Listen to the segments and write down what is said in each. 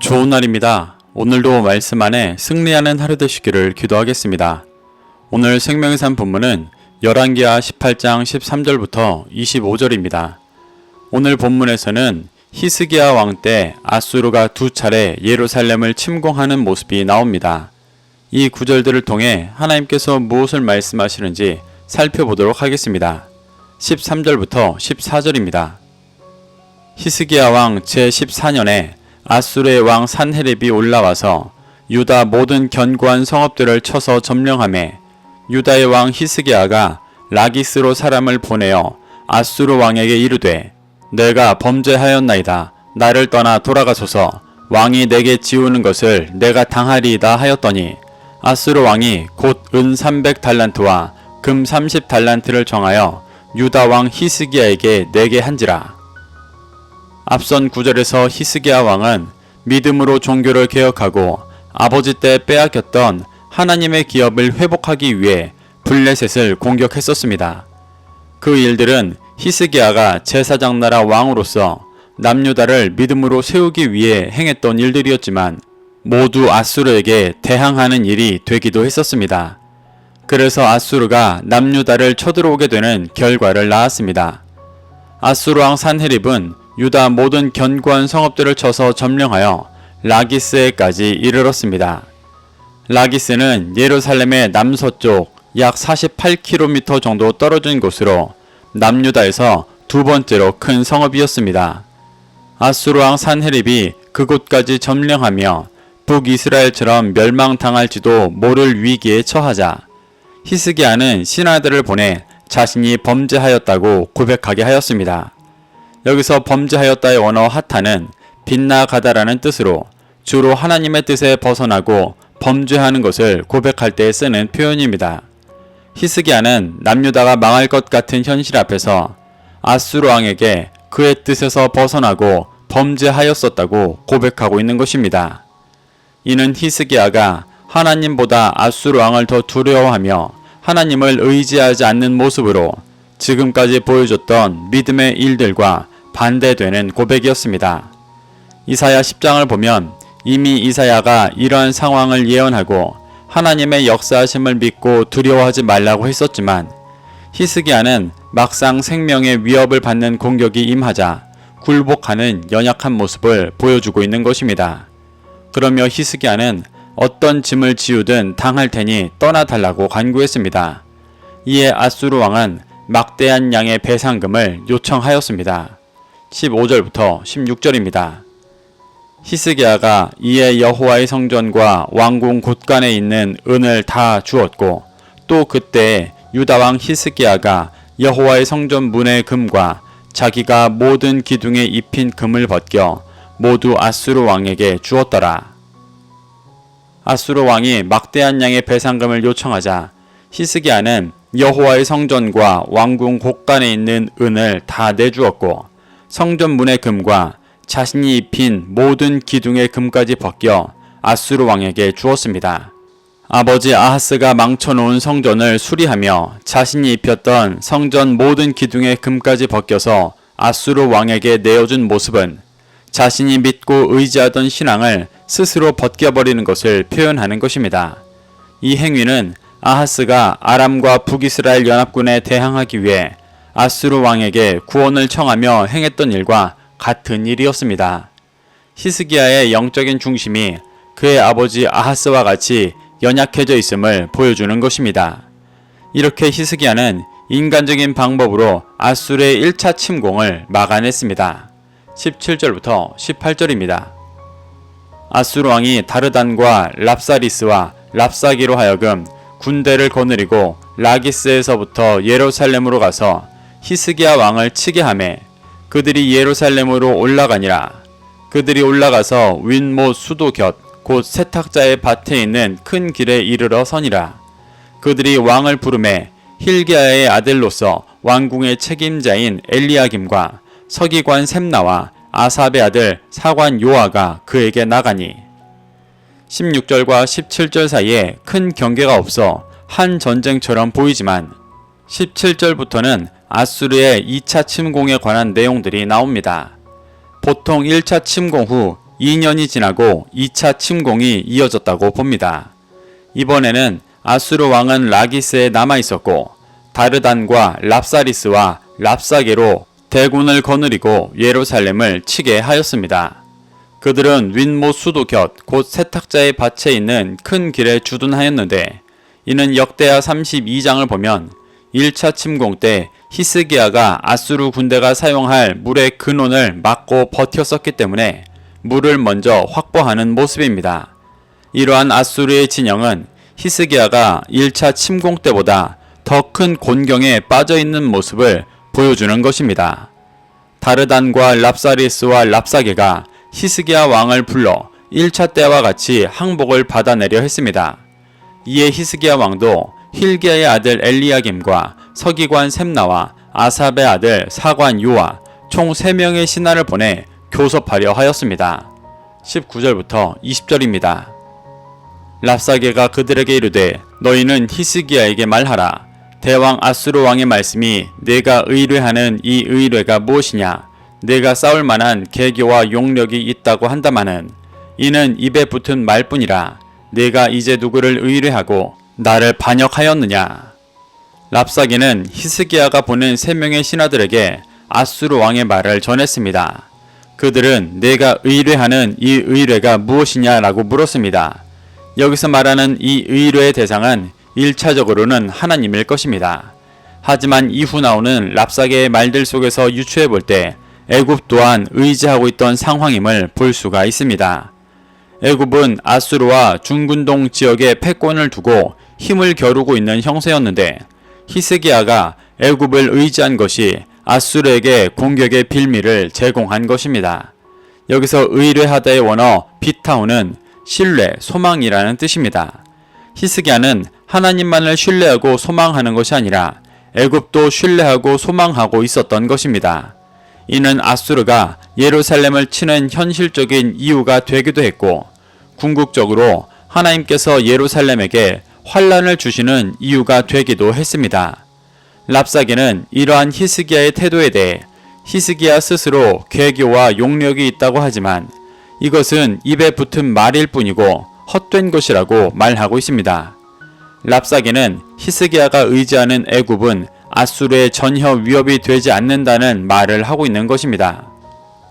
좋은 날입니다. 오늘도 말씀 안에 승리하는 하루 되시기를 기도하겠습니다. 오늘 생명의 산 본문은 열왕기하 18장 13절부터 25절입니다. 오늘 본문에서는 히스기야 왕 때 아수르가 두 차례 예루살렘을 침공하는 모습이 나옵니다. 이 구절들을 통해 하나님께서 무엇을 말씀하시는지 살펴보도록 하겠습니다. 13절부터 14절입니다. 히스기야 왕 제14년에 아수르의 왕 산헤립이 올라와서 유다 모든 견고한 성읍들을 쳐서 점령하매 유다의 왕 히스기야가 라기스로 사람을 보내어 아수르 왕에게 이르되 내가 범죄하였나이다. 나를 떠나 돌아가소서. 왕이 내게 지우는 것을 내가 당하리이다 하였더니 아수르 왕이 곧 은 300달란트와 금 30달란트를 정하여 유다 왕 히스기야에게 내게 한지라. 앞선 구절에서 히스기야 왕은 믿음으로 종교를 개혁하고 아버지 때 빼앗겼던 하나님의 기업을 회복하기 위해 블레셋을 공격했었습니다. 그 일들은 히스기야가 제사장 나라 왕으로서 남유다를 믿음으로 세우기 위해 행했던 일들이었지만 모두 아수르에게 대항하는 일이 되기도 했었습니다. 그래서 아수르가 남유다를 쳐들어오게 되는 결과를 낳았습니다. 아수르 왕 산헤립은 유다 모든 견고한 성읍들을 쳐서 점령하여 라기스에까지 이르렀습니다. 라기스는 예루살렘의 남서쪽 약 48km 정도 떨어진 곳으로 남유다에서 두 번째로 큰 성읍이었습니다. 아수르 왕 산헤립이 그곳까지 점령하며 북이스라엘처럼 멸망당할지도 모를 위기에 처하자 히스기야는 신하들을 보내 자신이 범죄하였다고 고백하게 하였습니다. 여기서 범죄하였다의 원어 하타는 빗나가다라는 뜻으로 주로 하나님의 뜻에 벗어나고 범죄하는 것을 고백할 때 쓰는 표현입니다. 히스기야는 남유다가 망할 것 같은 현실 앞에서 아수르 왕에게 그의 뜻에서 벗어나고 범죄하였었다고 고백하고 있는 것입니다. 이는 히스기야가 하나님보다 아수르 왕을 더 두려워하며 하나님을 의지하지 않는 모습으로 지금까지 보여줬던 믿음의 일들과 반대되는 고백이었습니다. 이사야 10장을 보면 이미 이사야가 이러한 상황을 예언하고 하나님의 역사하심을 믿고 두려워하지 말라고 했었지만 히스기야는 막상 생명의 위협을 받는 공격이 임하자 굴복하는 연약한 모습을 보여주고 있는 것입니다. 그러며 히스기야는 어떤 짐을 지우든 당할 테니 떠나달라고 간구했습니다. 이에 아수르 왕은 막대한 양의 배상금을 요청하였습니다. 15절부터 16절입니다. 히스기야가 이에 여호와의 성전과 왕궁 곳간에 있는 은을 다 주었고 또 그때 유다 왕 히스기야가 여호와의 성전 문의 금과 자기가 모든 기둥에 입힌 금을 벗겨 모두 아수르 왕에게 주었더라. 아수르 왕이 막대한 양의 배상금을 요청하자 히스기야는 여호와의 성전과 왕궁 곳간에 있는 은을 다 내주었고 성전 문의 금과 자신이 입힌 모든 기둥의 금까지 벗겨 아수르 왕에게 주었습니다. 아버지 아하스가 망쳐놓은 성전을 수리하며 자신이 입혔던 성전 모든 기둥의 금까지 벗겨서 아수르 왕에게 내어준 모습은 자신이 믿고 의지하던 신앙을 스스로 벗겨버리는 것을 표현하는 것입니다. 이 행위는 아하스가 아람과 북이스라엘 연합군에 대항하기 위해 아수르 왕에게 구원을 청하며 행했던 일과 같은 일이었습니다. 히스기야의 영적인 중심이 그의 아버지 아하스와 같이 연약해져 있음을 보여주는 것입니다. 이렇게 히스기야는 인간적인 방법으로 아수르의 1차 침공을 막아냈습니다. 17절부터 18절입니다. 아수르 왕이 다르단과 랍사리스와 랍사기로 하여금 군대를 거느리고 라기스에서부터 예루살렘으로 가서 히스기야 왕을 치게 하매 그들이 예루살렘으로 올라가니라. 그들이 올라가서 윈못 수도 곁 곧 세탁자의 밭에 있는 큰 길에 이르러 서니라. 그들이 왕을 부르매 힐기야의 아들로서 왕궁의 책임자인 엘리야김과 서기관 셈나와 아삽의 아들 사관 요아가 그에게 나가니 16절과 17절 사이에 큰 경계가 없어 한 전쟁처럼 보이지만 17절부터는 아수르의 2차 침공에 관한 내용들이 나옵니다. 보통 1차 침공 후 2년이 지나고 2차 침공이 이어졌다고 봅니다. 이번에는 아수르 왕은 라기스에 남아있었고 다르단과 랍사리스와 랍사게로 대군을 거느리고 예루살렘을 치게 하였습니다. 그들은 윗못 수도 곁 곧 세탁자의 밭에 있는 큰 길에 주둔하였는데 이는 역대하 32장을 보면 1차 침공 때 히스기야가 아수르 군대가 사용할 물의 근원을 막고 버텼었기 때문에 물을 먼저 확보하는 모습입니다. 이러한 아수르의 진영은 히스기야가 1차 침공 때보다 더 큰 곤경에 빠져있는 모습을 보여주는 것입니다. 다르단과 랍사리스와 랍사게가 히스기야 왕을 불러 1차 때와 같이 항복을 받아내려 했습니다. 이에 히스기야 왕도 힐기야의 아들 엘리야김과 서기관 셈나와 아삽의 아들 사관 요아 총 3명의 신하를 보내 교섭하려 하였습니다. 19절부터 20절입니다. 랍사게가 그들에게 이르되 너희는 히스기야에게 말하라. 대왕 아수르 왕의 말씀이 내가 의뢰하는 이 의뢰가 무엇이냐? 내가 싸울 만한 계교와 용력이 있다고 한다마는 이는 입에 붙은 말뿐이라. 내가 이제 누구를 의뢰하고 나를 반역하였느냐? 랍사게는 히스기야가 보낸 3명의 신하들에게 아수르 왕의 말을 전했습니다. 그들은 내가 의뢰하는 이 의뢰가 무엇이냐라고 물었습니다. 여기서 말하는 이 의뢰의 대상은 1차적으로는 하나님일 것입니다. 하지만 이후 나오는 랍사게의 말들 속에서 유추해 볼 때 애굽 또한 의지하고 있던 상황임을 볼 수가 있습니다. 애굽은 아수르와 중근동 지역에 패권을 두고 힘을 겨루고 있는 형세였는데 히스기야가 애굽을 의지한 것이 아수르에게 공격의 빌미를 제공한 것입니다. 여기서 의뢰하다의 원어 비타우는 신뢰, 소망이라는 뜻입니다. 히스기야는 하나님만을 신뢰하고 소망하는 것이 아니라 애굽도 신뢰하고 소망하고 있었던 것입니다. 이는 아수르가 예루살렘을 치는 현실적인 이유가 되기도 했고 궁극적으로 하나님께서 예루살렘에게 환란을 주시는 이유가 되기도 했습니다. 랍사게는 이러한 히스기야의 태도에 대해 히스기야 스스로 계교와 용력이 있다고 하지만 이것은 입에 붙은 말일 뿐이고 헛된 것이라고 말하고 있습니다. 랍사게는 히스기야가 의지하는 애굽은 아수르의 전혀 위협이 되지 않는다는 말을 하고 있는 것입니다.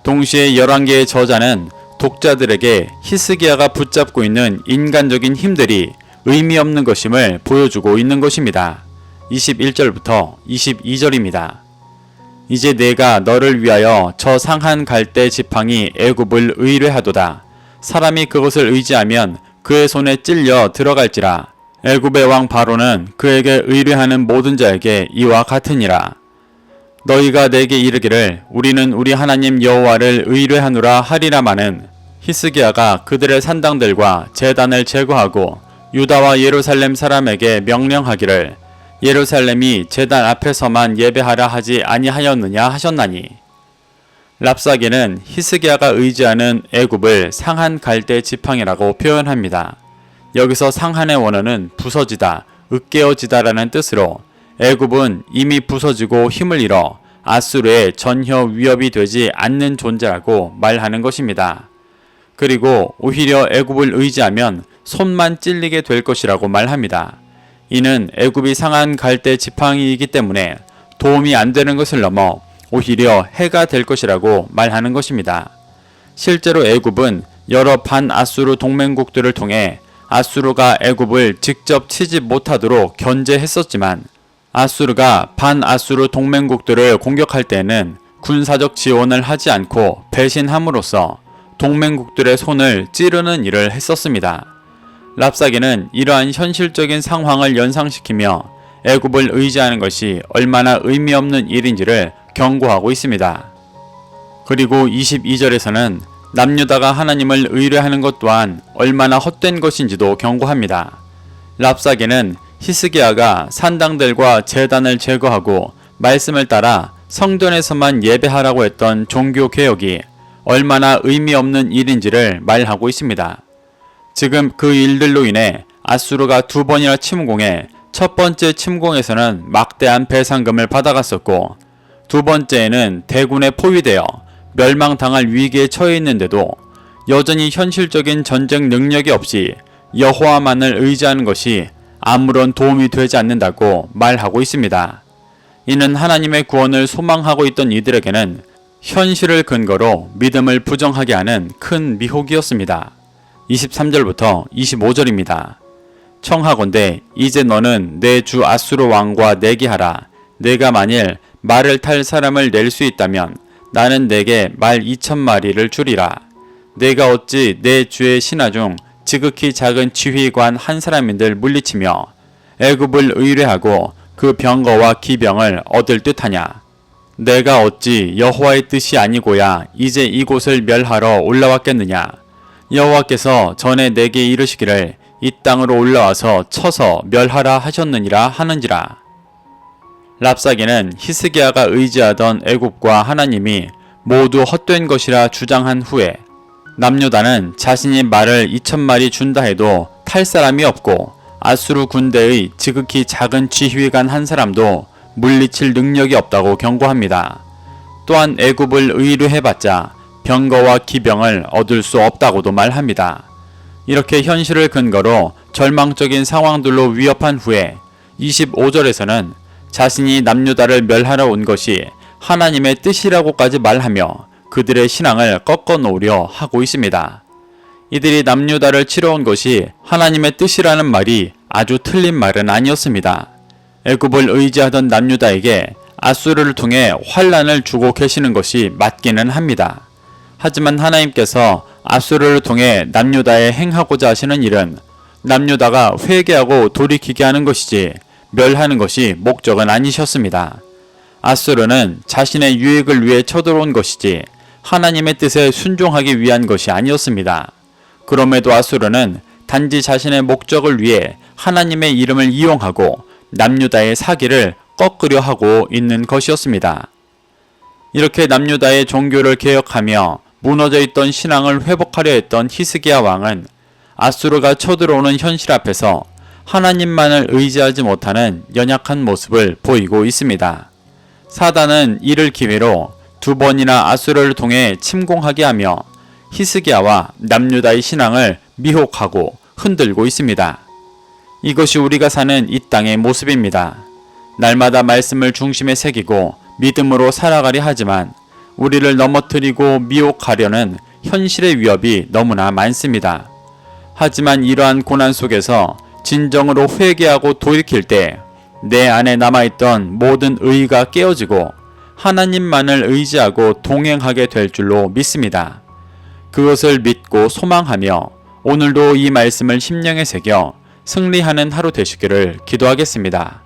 동시에 열왕기의 저자는 독자들에게 히스기야가 붙잡고 있는 인간적인 힘들이 의미 없는 것임을 보여주고 있는 것입니다. 21절부터 22절입니다. 이제 내가 너를 위하여 저 상한 갈대 지팡이 애굽을 의뢰하도다. 사람이 그것을 의지하면 그의 손에 찔려 들어갈지라. 애굽의 왕 바로는 그에게 의뢰하는 모든 자에게 이와 같으니라. 너희가 내게 이르기를 우리는 우리 하나님 여호와를 의뢰하노라 하리라마는 히스기야가 그들의 산당들과 제단을 제거하고 유다와 예루살렘 사람에게 명령하기를 예루살렘이 제단 앞에서만 예배하라 하지 아니하였느냐 하셨나니. 랍사게는 히스기야가 의지하는 애굽을 상한 갈대 지팡이라고 표현합니다. 여기서 상한의 원어는 부서지다, 으깨어지다라는 뜻으로 애굽은 이미 부서지고 힘을 잃어 아수르의 전혀 위협이 되지 않는 존재라고 말하는 것입니다. 그리고 오히려 애굽을 의지하면 손만 찔리게 될 것이라고 말합니다. 이는 애굽이 상한 갈대 지팡이이기 때문에 도움이 안 되는 것을 넘어 오히려 해가 될 것이라고 말하는 것입니다. 실제로 애굽은 여러 반아수르 동맹국들을 통해 아수르가 애굽을 직접 치지 못하도록 견제했었지만 아수르가 반아수르 동맹국들을 공격할 때에는 군사적 지원을 하지 않고 배신함으로써 동맹국들의 손을 찌르는 일을 했었습니다. 랍사게는 이러한 현실적인 상황을 연상시키며 애굽을 의지하는 것이 얼마나 의미 없는 일인지를 경고하고 있습니다. 그리고 22절에서는 남유다가 하나님을 의뢰하는 것 또한 얼마나 헛된 것인지도 경고합니다. 랍사게는 히스기야가 산당들과 제단을 제거하고 말씀을 따라 성전에서만 예배하라고 했던 종교 개혁이 얼마나 의미 없는 일인지를 말하고 있습니다. 지금 그 일들로 인해 아수르가 2번이나 침공해 첫 번째 침공에서는 막대한 배상금을 받아갔었고 두 번째에는 대군에 포위되어 멸망당할 위기에 처해 있는데도 여전히 현실적인 전쟁 능력이 없이 여호와만을 의지하는 것이 아무런 도움이 되지 않는다고 말하고 있습니다. 이는 하나님의 구원을 소망하고 있던 이들에게는 현실을 근거로 믿음을 부정하게 하는 큰 미혹이었습니다. 23절부터 25절입니다. 청하건대 이제 너는 내 주 아수르 왕과 내기하라. 내가 만일 말을 탈 사람을 낼 수 있다면 나는 내게 말 2,000마리를 주리라. 내가 어찌 내 주의 신하 중 지극히 작은 지휘관 한 사람인들 물리치며 애굽을 의뢰하고 그 병거와 기병을 얻을 듯하냐. 내가 어찌 여호와의 뜻이 아니고야 이제 이곳을 멸하러 올라왔겠느냐. 여호와께서 전에 내게 이르시기를 이 땅으로 올라와서 쳐서 멸하라 하셨느니라 하는지라. 랍사게는 히스기야가 의지하던 애굽과 하나님이 모두 헛된 것이라 주장한 후에 남유다는 자신이 말을 2,000마리 준다 해도 탈 사람이 없고 아수르 군대의 지극히 작은 지휘관 한 사람도 물리칠 능력이 없다고 경고합니다. 또한 애굽을 의뢰해봤자 병거와 기병을 얻을 수 없다고도 말합니다. 이렇게 현실을 근거로 절망적인 상황들로 위협한 후에 25절에서는 자신이 남유다를 멸하러 온 것이 하나님의 뜻이라고까지 말하며 그들의 신앙을 꺾어놓으려 하고 있습니다. 이들이 남유다를 치러 온 것이 하나님의 뜻이라는 말이 아주 틀린 말은 아니었습니다. 애굽을 의지하던 남유다에게 아수르를 통해 환란을 주고 계시는 것이 맞기는 합니다. 하지만 하나님께서 아수르를 통해 남유다에 행하고자 하시는 일은 남유다가 회개하고 돌이키게 하는 것이지 멸하는 것이 목적은 아니셨습니다. 아수르는 자신의 유익을 위해 쳐들어온 것이지 하나님의 뜻에 순종하기 위한 것이 아니었습니다. 그럼에도 아수르는 단지 자신의 목적을 위해 하나님의 이름을 이용하고 남유다의 사기를 꺾으려 하고 있는 것이었습니다. 이렇게 남유다의 종교를 개혁하며 무너져 있던 신앙을 회복하려 했던 히스기야 왕은 아수르가 쳐들어오는 현실 앞에서 하나님만을 의지하지 못하는 연약한 모습을 보이고 있습니다. 사단은 이를 기회로 2번이나 아수르를 통해 침공하게 하며 히스기야와 남유다의 신앙을 미혹하고 흔들고 있습니다. 이것이 우리가 사는 이 땅의 모습입니다. 날마다 말씀을 중심에 새기고 믿음으로 살아가려 하지만 우리를 넘어뜨리고 미혹하려는 현실의 위협이 너무나 많습니다. 하지만 이러한 고난 속에서 진정으로 회개하고 돌이킬 때 내 안에 남아있던 모든 의의가 깨어지고 하나님만을 의지하고 동행하게 될 줄로 믿습니다. 그것을 믿고 소망하며 오늘도 이 말씀을 심령에 새겨 승리하는 하루 되시기를 기도하겠습니다.